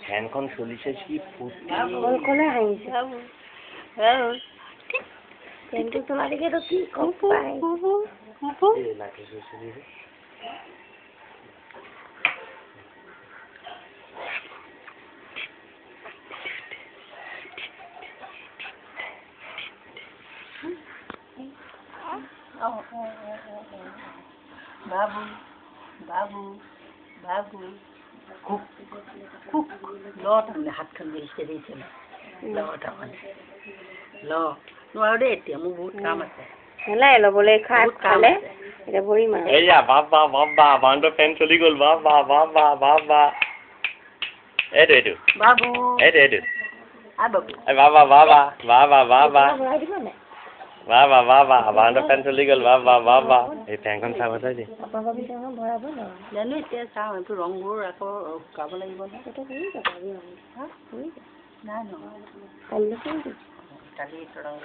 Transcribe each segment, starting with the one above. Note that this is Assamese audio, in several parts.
ফ্যানখন চলিছে কি ফুটি কলে হাঁহিছে ফ্যানটো চলা দেখে তো কি বাবু বাবু বাবু খুব খুব লত হাতখন বেৰিছে দিছে লত ল নোৱাৰো দেই এতিয়া মোৰ বহুত কাম আছে নেলাই ল'বলৈ খালে এতিয়া ভৰি মাৰ এইয়া বাবা বাবা বান্দৰ ফেন চলি গ'ল বাবা বাবা বাবা এইটো বাবু এইটো আ বাবু বাবা বাবা বাবা বাবা ভৰাই দিব নে বাবা বাবা বান্দৰ ফেন চলি গ'ল বাবা বাবা এই ফেনখন চাব চাই দে ভৰাব ন জানো এতিয়া চাওঁ এইটো ৰংবোৰ আকৌ শুকাব লাগিব নহয় সেইটো হৈ যাব হৈ যাব নাই নহয় কালি কালি ৰং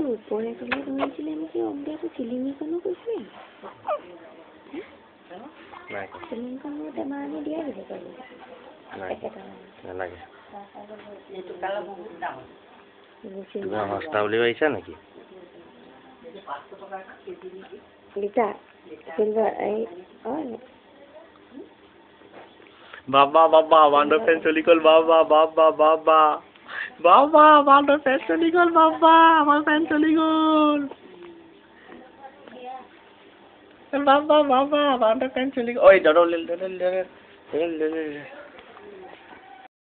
ওপৰে তলে ধৰিছিলে নেকি অংগীয়াটো চিলিঙিখনো কৈছিলে চিলিঙিখনো টেমা আনি দিয়া দিব পাৰিব নালাগে তোমাৰ সস্তা বুলি ভাবিছা নেকি বাবা বাবা বান্দৰ ফেন চলি গ'ল বাবা বাবা বাবা বাবা বান্দৰ ফেন চলি গ'ল বাবা আমাৰ ফেন চলি গ'ল বাবা বাবা বান্দৰ ফেন চলি গ'ল ঐ